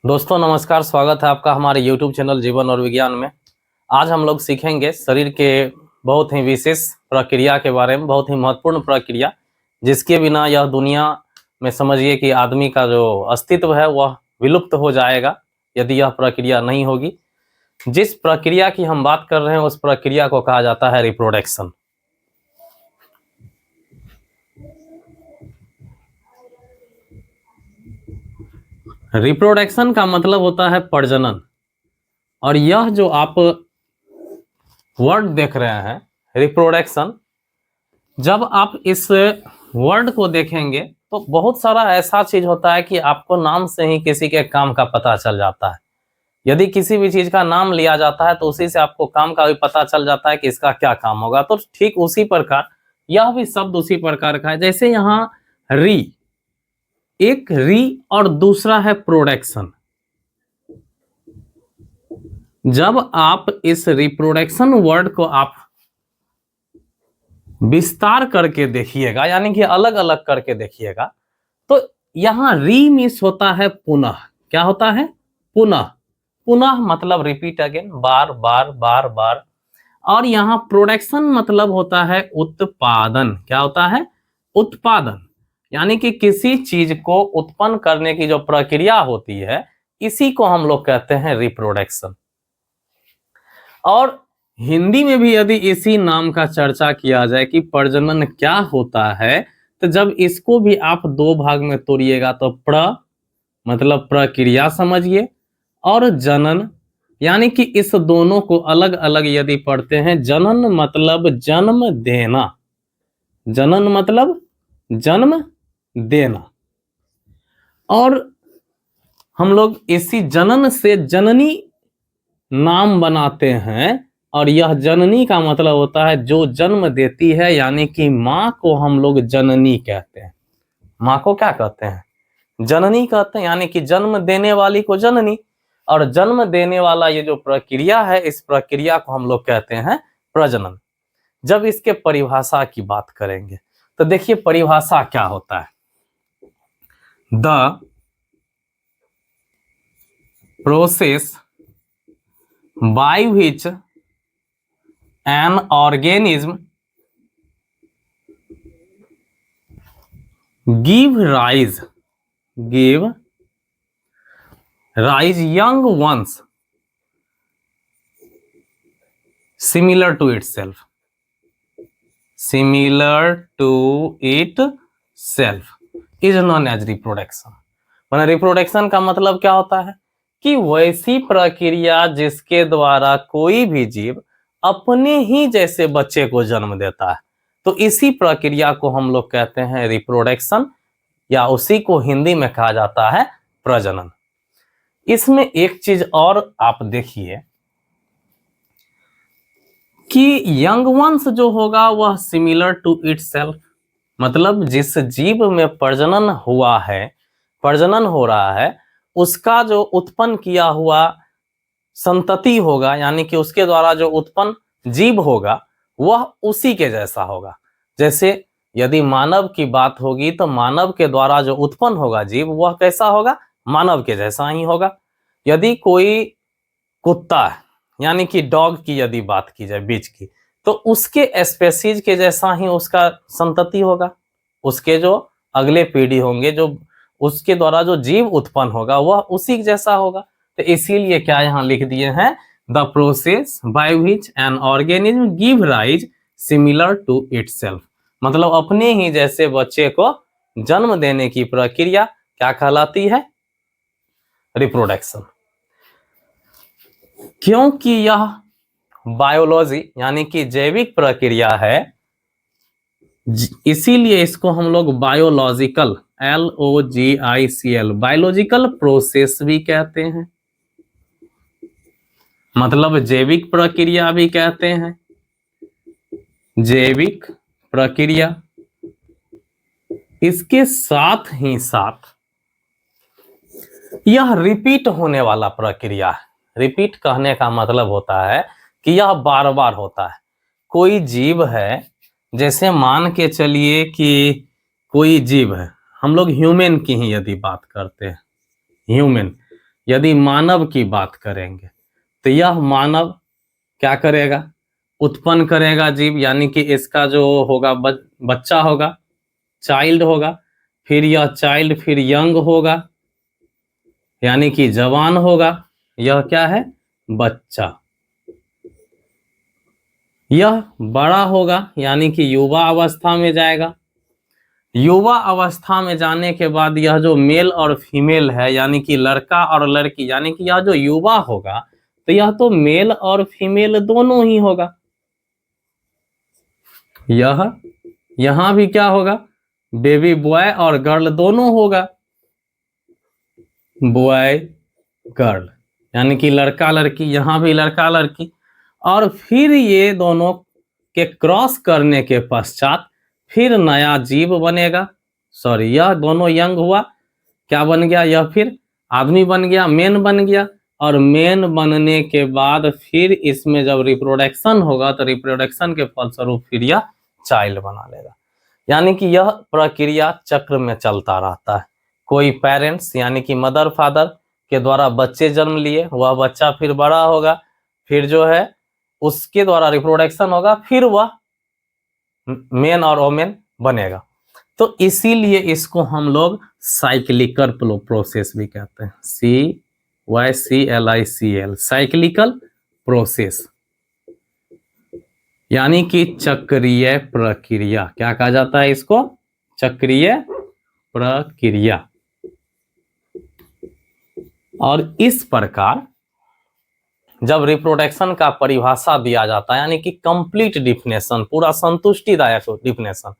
दोस्तों नमस्कार, स्वागत है आपका हमारे YouTube चैनल जीवन और विज्ञान में। आज हम लोग सीखेंगे शरीर के बहुत ही विशेष प्रक्रिया के बारे में, बहुत ही महत्वपूर्ण प्रक्रिया जिसके बिना यह दुनिया में समझिए कि आदमी का जो अस्तित्व है वह विलुप्त हो जाएगा यदि यह प्रक्रिया नहीं होगी। जिस प्रक्रिया की हम बात कर रहे हैं उस प्रक्रिया को कहा जाता है रिप्रोडक्शन। रिप्रोडक्शन का मतलब होता है प्रजनन, और यह जो आप वर्ड देख रहे हैं रिप्रोडक्शन, जब आप इस वर्ड को देखेंगे तो बहुत सारा ऐसा चीज होता है कि आपको नाम से ही किसी के काम का पता चल जाता है। यदि किसी भी चीज का नाम लिया जाता है तो उसी से आपको काम का भी पता चल जाता है कि इसका क्या काम होगा। तो ठीक उसी प्रकार यह भी शब्द उसी प्रकार का है। जैसे यहाँ री, एक री और दूसरा है प्रोडक्शन। जब आप इस रिप्रोडक्शन वर्ड को आप विस्तार करके देखिएगा, यानी कि अलग अलग करके देखिएगा, तो यहां री मिस होता है पुनः। क्या होता है? पुनः। पुनः मतलब रिपीट अगेन, बार बार बार बार। और यहाँ प्रोडक्शन मतलब होता है उत्पादन। क्या होता है? उत्पादन। यानी कि किसी चीज को उत्पन्न करने की जो प्रक्रिया होती है इसी को हम लोग कहते हैं रिप्रोडक्शन। और हिंदी में भी यदि इसी नाम का चर्चा किया जाए कि प्रजनन क्या होता है, तो जब इसको भी आप दो भाग में तोड़िएगा तो प्र मतलब प्रक्रिया समझिए, और जनन, यानी कि इस दोनों को अलग अलग यदि पढ़ते हैं, जनन मतलब जन्म देना, जनन मतलब जन्म देना। और हम लोग इसी जनन से जननी नाम बनाते हैं, और यह जननी का मतलब होता है जो जन्म देती है, यानी कि माँ को हम लोग जननी कहते हैं। माँ को क्या कहते हैं? जननी कहते हैं, यानी कि जन्म देने वाली को जननी। और जन्म देने वाला ये जो प्रक्रिया है, इस प्रक्रिया को हम लोग कहते हैं प्रजनन। जब इसके परिभाषा की बात करेंगे तो देखिए परिभाषा क्या होता है। The process by which an organism give rise young ones similar to itself is known as reproduction। माने रिप्रोडक्शन का मतलब क्या होता है कि वैसी प्रक्रिया जिसके द्वारा कोई भी जीव अपने ही जैसे बच्चे को जन्म देता है, तो इसी प्रक्रिया को हम लोग कहते हैं रिप्रोडक्शन, या उसी को हिंदी में कहा जाता है प्रजनन। इसमें एक चीज और आप देखिए कि यंग वंश जो होगा वह सिमिलर टू इटसेल्फ, मतलब जिस जीव में प्रजनन हुआ है, प्रजनन हो रहा है, उसका जो उत्पन्न किया हुआ संतति होगा, यानी कि उसके द्वारा जो उत्पन्न जीव होगा वह उसी के जैसा होगा। जैसे यदि मानव की बात होगी तो मानव के द्वारा जो उत्पन्न होगा जीव वह कैसा होगा? मानव के जैसा ही होगा। यदि कोई कुत्ता है, यानी कि डॉग की यदि बात की जाए बीच की, तो उसके स्पेसीज के जैसा ही उसका संतति होगा। उसके जो अगले पीढ़ी होंगे, जो उसके द्वारा जो जीव उत्पन्न होगा वह उसी जैसा होगा। तो इसीलिए क्या यहाँ लिख दिए हैं, the process by which an organism give rise similar to itself, मतलब अपने ही जैसे बच्चे को जन्म देने की प्रक्रिया क्या कहलाती है? रिप्रोडक्शन। क्योंकि यह बायोलॉजी यानी कि जैविक प्रक्रिया है, इसीलिए इसको हम लोग बायोलॉजिकल LOGICL बायोलॉजिकल प्रोसेस भी कहते हैं, मतलब जैविक प्रक्रिया भी कहते हैं। जैविक प्रक्रिया, इसके साथ ही साथ यह रिपीट होने वाला प्रक्रिया है। रिपीट कहने का मतलब होता है कि यह बार बार होता है। कोई जीव है, जैसे मान के चलिए कि कोई जीव है, हम लोग ह्यूमन की ही यदि बात करते हैं, ह्यूमन, यदि मानव की बात करेंगे तो यह मानव क्या करेगा, उत्पन्न करेगा जीव, यानी कि इसका जो होगा बच्चा होगा, चाइल्ड होगा, फिर यह चाइल्ड फिर यंग होगा, यानी कि जवान होगा, यह क्या है, बच्चा। यह बड़ा होगा यानी कि युवा अवस्था में जाएगा। युवा अवस्था में जाने के बाद यह जो मेल और फीमेल है, यानी कि लड़का और लड़की, यानी कि यह जो युवा होगा तो यह तो मेल और फीमेल दोनों ही होगा। यहां भी क्या होगा, बेबी बॉय और गर्ल दोनों होगा, बॉय गर्ल, यानी कि लड़का लड़की, यहां भी लड़का लड़की। और फिर ये दोनों के क्रॉस करने के पश्चात फिर नया जीव बनेगा। सॉरी, यह दोनों यंग हुआ, क्या बन गया, यह फिर आदमी बन गया, मेन बन गया। और मेन बनने के बाद फिर इसमें जब रिप्रोडक्शन होगा तो रिप्रोडक्शन के फलस्वरूप फिर यह चाइल्ड बना लेगा। यानी कि यह प्रक्रिया चक्र में चलता रहता है। कोई पेरेंट्स यानी कि मदर फादर के द्वारा बच्चे जन्म लिए, वह बच्चा फिर बड़ा होगा, फिर जो है उसके द्वारा रिप्रोडक्शन होगा, फिर वह मेन और वोमेन बनेगा। तो इसीलिए इसको हम लोग साइक्लिकल प्रोसेस भी कहते हैं, CYCLICL, साइक्लिकल प्रोसेस, यानी कि चक्रीय प्रक्रिया। क्या कहा जाता है इसको, चक्रीय प्रक्रिया। और इस प्रकार जब रिप्रोडक्शन का परिभाषा दिया जाता है, यानी कि कंप्लीट डिफिनेशन, पूरा संतुष्टिदायक डिफिनेशन,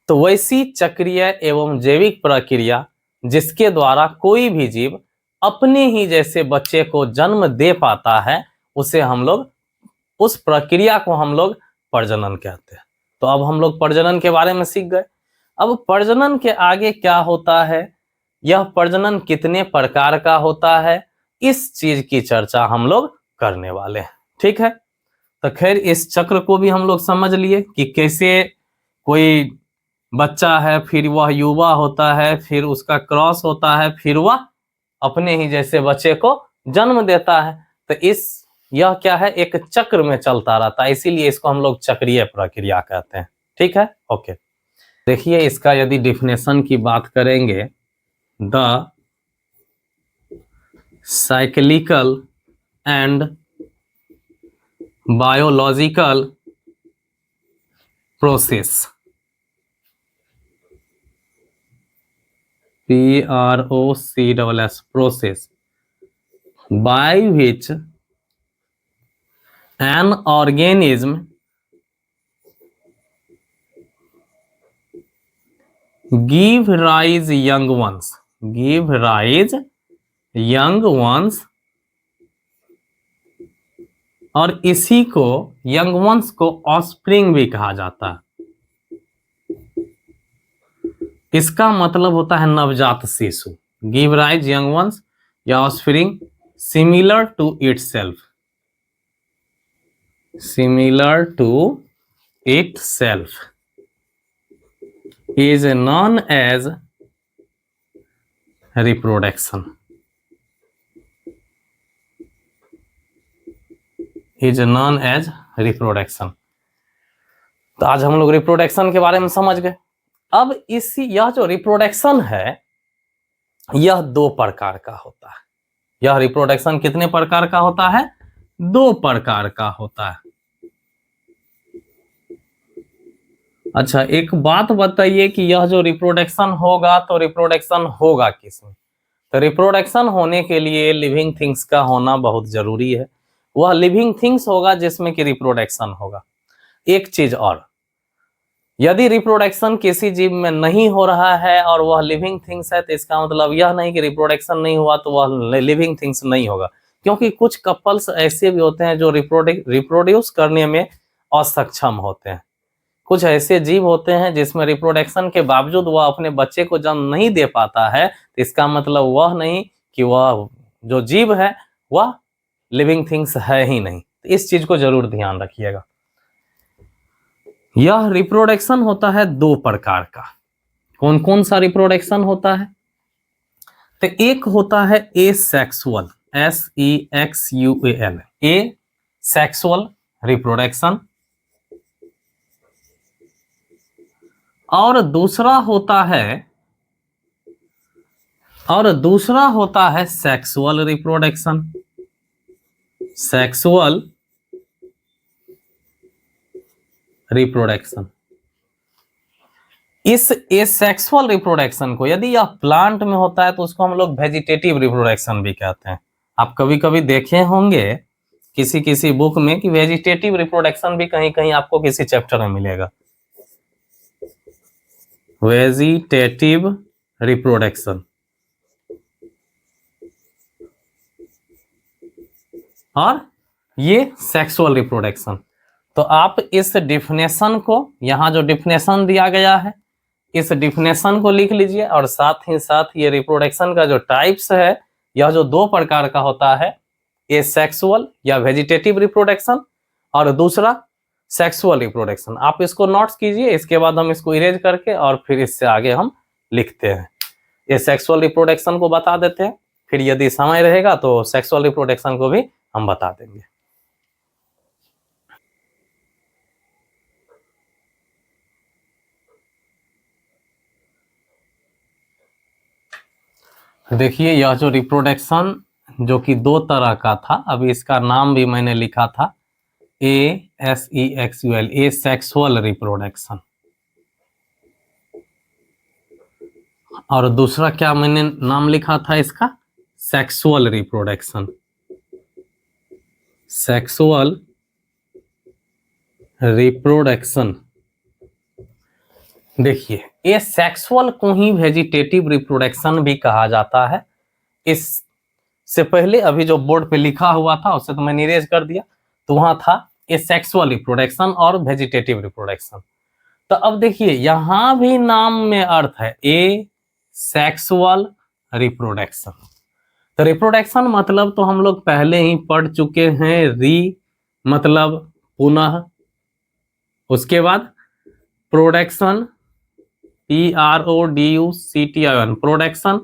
तो वैसी चक्रीय एवं जैविक प्रक्रिया जिसके द्वारा कोई भी जीव अपने ही जैसे बच्चे को जन्म दे पाता है, उसे हम लोग, उस प्रक्रिया को हम लोग प्रजनन कहते हैं। तो अब हम लोग प्रजनन के बारे में सीख गए। अब प्रजनन के आगे क्या होता है, यह प्रजनन कितने प्रकार का होता है, इस चीज की चर्चा हम लोग करने वाले हैं। ठीक है, तो खैर इस चक्र को भी हम लोग समझ लिए कि कैसे कोई बच्चा है, फिर वह युवा होता है, फिर उसका क्रॉस होता है, फिर वह अपने ही जैसे बच्चे को जन्म देता है। तो यह क्या है, एक चक्र में चलता रहता है, इसीलिए इसको हम लोग चक्रीय प्रक्रिया कहते हैं। ठीक है, ओके। देखिए इसका यदि डिफिनेशन की बात करेंगे, the cyclical and biological process, PROCESS, process by which an organism give rise young ones, और इसी को यंग वंस को ऑफस्प्रिंग भी कहा जाता है। इसका मतलब होता है नवजात शिशु। गिव राइज यंग वंस या offspring similar to itself, similar to itself is known as reproduction, is known as reproduction। तो आज हम लोग रिप्रोडक्शन के बारे में समझ गए। अब यह जो रिप्रोडक्शन है यह दो प्रकार का होता है। यह रिप्रोडक्शन कितने प्रकार का होता है, दो प्रकार का होता है। अच्छा एक बात बताइए कि यह जो रिप्रोडक्शन होगा तो रिप्रोडक्शन होगा किसमें, तो रिप्रोडक्शन होने के लिए लिविंग थिंग्स का होना बहुत जरूरी है। वह लिविंग थिंग्स होगा जिसमें कि रिप्रोडक्शन होगा। एक चीज और, यदि रिप्रोडक्शन किसी जीव में नहीं हो रहा है और वह लिविंग थिंग्स है, तो इसका मतलब यह नहीं कि रिप्रोडक्शन नहीं हुआ तो वह लिविंग थिंग्स नहीं होगा। क्योंकि कुछ कपल्स ऐसे भी होते हैं जो रिप्रोड्यूस करने में असक्षम होते हैं। कुछ ऐसे जीव होते हैं जिसमें रिप्रोडक्शन के बावजूद वह अपने बच्चे को जन्म नहीं दे पाता है, तो इसका मतलब वह नहीं कि वह जो जीव है वह लिविंग थिंग्स है ही नहीं। तो इस चीज को जरूर ध्यान रखिएगा। यह रिप्रोडक्शन होता है दो प्रकार का। कौन कौन सा रिप्रोडक्शन होता है, तो एक होता है ए सेक्सुअल, SEXUAL, ए सेक्सुअल रिप्रोडक्शन, और दूसरा होता है सेक्सुअल रिप्रोडक्शन, सेक्सुअल रिप्रोडक्शन। इस एसेक्सुअल रिप्रोडक्शन को यदि यह प्लांट में होता है तो उसको हम लोग वेजिटेटिव रिप्रोडक्शन भी कहते हैं। आप कभी कभी देखे होंगे किसी किसी बुक में कि वेजिटेटिव रिप्रोडक्शन भी कहीं कहीं आपको किसी चैप्टर में मिलेगा, वेजिटेटिव रिप्रोडक्शन। और ये सेक्सुअल रिप्रोडक्शन। तो आप इस डिफिनेशन को, यहां जो डिफिनेशन दिया गया है, इस डिफिनेशन को लिख लीजिए, और साथ ही साथ ये रिप्रोडक्शन का जो टाइप्स है, यह जो दो प्रकार का होता है, एसेक्सुअल या वेजिटेटिव रिप्रोडक्शन, और दूसरा सेक्सुअल रिप्रोडक्शन। आप इसको नोट्स कीजिए, इसके बाद हम इसको इरेज करके और फिर इससे आगे हम लिखते हैं। एसेक्सुअल रिप्रोडक्शन को बता देते हैं, फिर यदि समय रहेगा तो सेक्सुअल रिप्रोडक्शन को भी हम बता देंगे। देखिए यह जो रिप्रोडक्शन जो कि दो तरह का था, अभी इसका नाम भी मैंने लिखा था ASEXUAL, ए सेक्सुअल रिप्रोडक्शन, और दूसरा क्या मैंने नाम लिखा था इसका, सेक्सुअल रिप्रोडक्शन, सेक्सुअल रिप्रोडक्शन। देखिए ये सेक्सुअल को ही वेजिटेटिव रिप्रोडक्शन भी कहा जाता है। इससे पहले अभी जो बोर्ड पे लिखा हुआ था उससे तो मैंने इरेज कर दिया, तो वहां था ए सेक्सुअल रिप्रोडक्शन और वेजिटेटिव रिप्रोडक्शन। तो अब देखिए यहां भी नाम में अर्थ है ए सेक्सुअल रिप्रोडक्शन। तो रिप्रोडक्शन मतलब तो हम लोग पहले ही पढ़ चुके हैं, री मतलब पुनः, उसके बाद प्रोडक्शन, PRODUCTION, प्रोडक्शन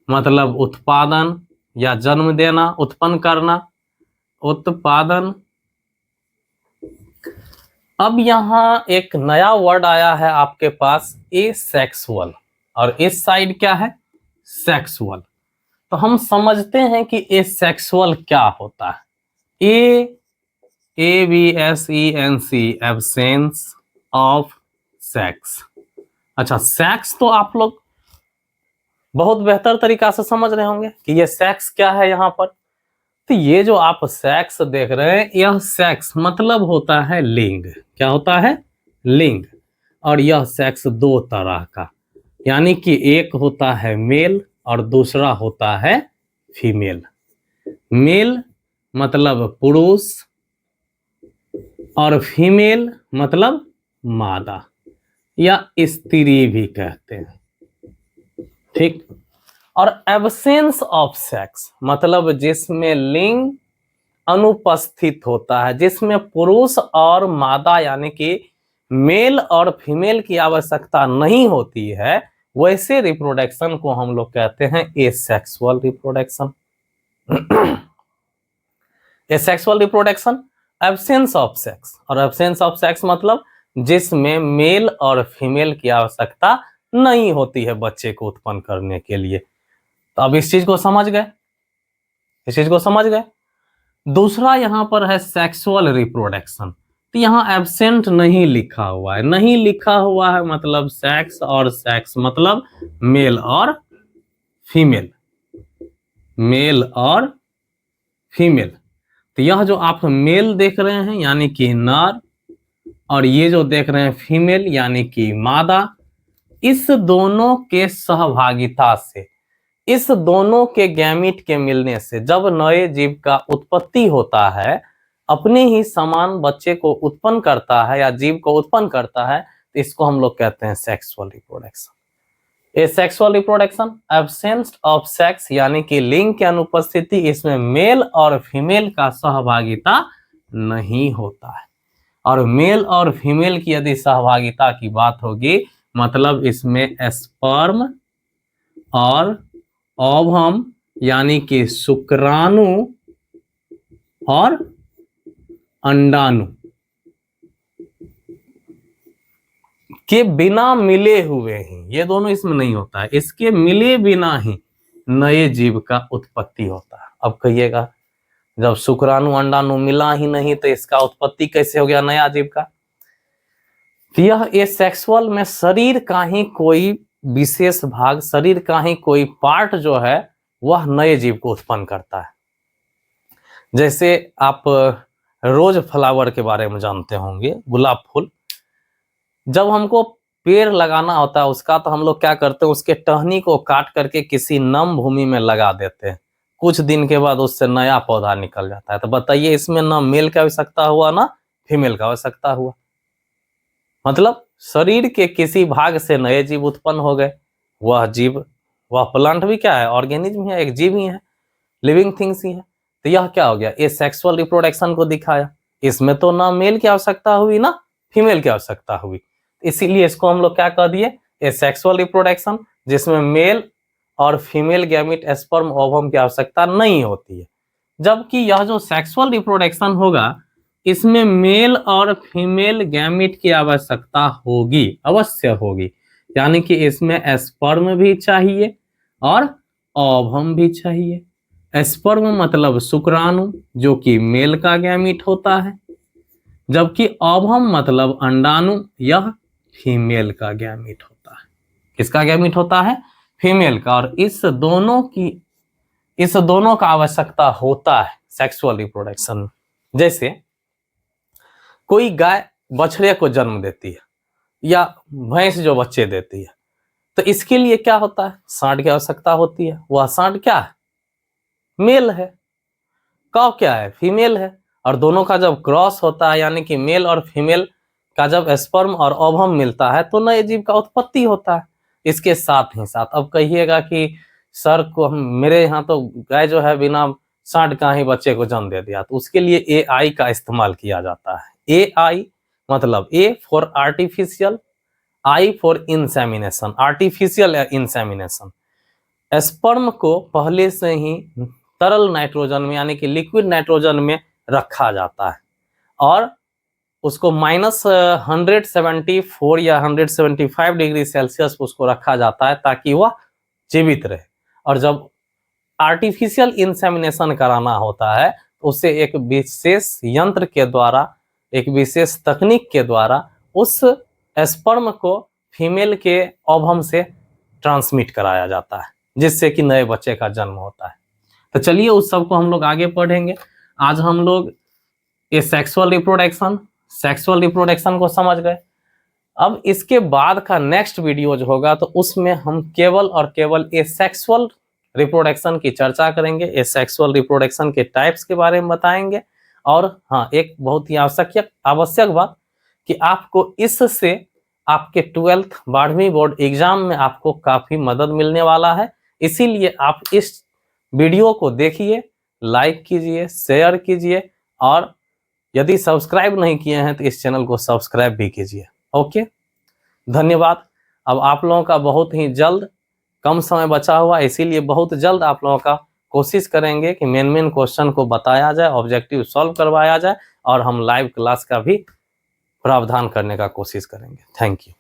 मतलब उत्पादन या जन्म देना, उत्पन्न करना, उत्पादन। अब यहाँ एक नया वर्ड आया है आपके पास, एसेक्सुअल, और इस साइड क्या है, सेक्सुअल। तो हम समझते हैं कि एसेक्सुअल क्या होता है। ABSENC, absence of sex. अच्छा, सेक्स तो आप लोग बहुत बेहतर तरीका से समझ रहे होंगे कि ये सेक्स क्या है यहाँ पर। तो ये जो आप सेक्स देख रहे हैं, यह सेक्स मतलब होता है लिंग। क्या होता है, लिंग। और यह सेक्स दो तरह का, यानी कि एक होता है मेल और दूसरा होता है फीमेल। मेल मतलब पुरुष और फीमेल मतलब मादा या स्त्री भी कहते हैं, ठीक। और एब्सेंस ऑफ सेक्स मतलब जिसमें लिंग अनुपस्थित होता है, जिसमें पुरुष और मादा यानी कि मेल और फीमेल की आवश्यकता नहीं होती है, वैसे रिप्रोडक्शन को हम लोग कहते हैं asexual reproduction. Asexual reproduction, absence of sex, और एब्सेंस ऑफ सेक्स मतलब जिसमें मेल और फीमेल की आवश्यकता नहीं होती है बच्चे को उत्पन्न करने के लिए। तो अब इस चीज को समझ गए, इस चीज को समझ गए। दूसरा यहां पर है सेक्सुअल रिप्रोडक्शन। तो यहां एब्सेंट नहीं लिखा हुआ है, नहीं लिखा हुआ है मतलब सेक्स, और सेक्स मतलब मेल और फीमेल, मेल और फीमेल। तो यह जो आप मेल देख रहे हैं यानी कि नर, और ये जो देख रहे हैं फीमेल यानी कि मादा, इस दोनों के सहभागिता से, इस दोनों के गैमीट के मिलने से जब नए जीव का उत्पत्ति होता है, अपने ही समान बच्चे को उत्पन्न करता है या जीव को उत्पन्न करता है, तो इसको हम लोग कहते हैं sexual reproduction. A sexual reproduction, absence of sex यानी कि लिंग की अनुपस्थिति, इसमें मेल और फीमेल का सहभागिता नहीं होता है। और मेल और फीमेल की यदि सहभागिता की बात होगी मतलब इसमें स्पर्म और ओवम यानी कि शुक्राणु और अंडाणु के बिना मिले हुए ही, ये दोनों इसमें नहीं होता है, इसके मिले बिना ही नए जीव का उत्पत्ति होता है। अब कहिएगा जब शुक्राणु अंडाणु मिला ही नहीं तो इसका उत्पत्ति कैसे हो गया नया जीव का? यह एसेक्सुअल में शरीर का ही कोई विशेष भाग, शरीर का ही कोई पार्ट जो है वह नए जीव को उत्पन्न करता है। जैसे आप रोज फ्लावर के बारे में जानते होंगे, गुलाब फूल। जब हमको पेड़ लगाना होता है उसका, तो हम लोग क्या करते हैं, उसके टहनी को काट करके किसी नम भूमि में लगा देते हैं। कुछ दिन के बाद उससे नया पौधा निकल जाता है। तो बताइए इसमें ना मेल की आवश्यकता हुआ ना फीमेल का आवश्यकता हुआ। मतलब शरीर के किसी भाग से नए जीव उत्पन्न हो गए। वह जीव, वह प्लांट भी क्या है, ऑर्गेनिज्म है, एक जीव ही है, लिविंग थिंग्स ही है। तो यह क्या हो गया, ये सेक्सुअल रिप्रोडक्शन को दिखाया। इसमें तो ना मेल की आवश्यकता हुई ना फीमेल की आवश्यकता हुई, इसीलिए इसको हम लोग क्या कह दिए, ए सेक्सुअल रिप्रोडक्शन, जिसमें मेल और फीमेल गैमिट स्पर्म ओवम की आवश्यकता नहीं होती है। जबकि यह जो सेक्सुअल रिप्रोडक्शन होगा इसमें मेल और फीमेल गैमिट की आवश्यकता होगी, अवश्य होगी। यानी कि इसमें स्पर्म भी चाहिए और ओवम भी चाहिए। स्पर्म मतलब शुक्राणु जो कि मेल का गैमिट होता है, जबकि ओवम मतलब अंडाणु, यह फीमेल का गैमिट होता है। किसका गैमिट होता है, फीमेल का। और इस दोनों का आवश्यकता होता है सेक्सुअल रिप्रोडक्शन में। जैसे कोई गाय बछड़े को जन्म देती है या भैंस जो बच्चे देती है, तो इसके लिए क्या होता है, सांड की आवश्यकता होती है। वह सांड क्या है, मेल है। काव क्या है, फीमेल है। और दोनों का जब क्रॉस होता है, यानी कि मेल और फीमेल का जब स्पर्म और ओवम मिलता है, तो नए जीव का उत्पत्ति होता है। इसके साथ ही साथ अब कहिएगा कि सर को मेरे यहाँ तो गाय जो है बिना सांड का ही बच्चे को जन्म दे दिया, तो उसके लिए AI का इस्तेमाल किया जाता है। AI मतलब A for artificial, I for insemination, artificial insemination. Sperm को पहले से ही तरल नाइट्रोजन में यानी कि लिक्विड नाइट्रोजन में रखा जाता है और उसको -174 या 175 डिग्री सेल्सियस उसको रखा जाता है ताकि वह जीवित रहे। और जब आर्टिफिशियल इंसेमिनेशन कराना होता है तो उसे एक विशेष यंत्र के द्वारा, एक विशेष तकनीक के द्वारा उस स्पर्म को फीमेल के ओवम से ट्रांसमिट कराया जाता है, जिससे कि नए बच्चे का जन्म होता है। तो चलिए उस सब को हम लोग आगे पढ़ेंगे। आज हम लोग ये सेक्सुअल रिप्रोडक्शन को समझ गए। अब इसके बाद का नेक्स्ट वीडियो जो होगा तो उसमें हम केवल और केवल ये सेक्सुअल रिप्रोडक्शन की चर्चा करेंगे, ये सेक्सुअल रिप्रोडक्शन के टाइप्स के बारे में बताएंगे। और हाँ, एक बहुत ही आवश्यक बात कि आपको इससे आपके 12th 12वीं बोर्ड एग्जाम में आपको काफी मदद मिलने वाला है। इसीलिए आप इस वीडियो को देखिए, लाइक कीजिए, शेयर कीजिए और यदि सब्सक्राइब नहीं किए हैं तो इस चैनल को सब्सक्राइब भी कीजिए। ओके, धन्यवाद। अब आप लोगों का बहुत ही जल्द, कम समय बचा हुआ, इसीलिए बहुत जल्द आप लोगों का कोशिश करेंगे कि मेन क्वेश्चन को बताया जाए, ऑब्जेक्टिव सॉल्व करवाया जाए और हम लाइव क्लास का भी प्रावधान करने का कोशिश करेंगे। Thank you.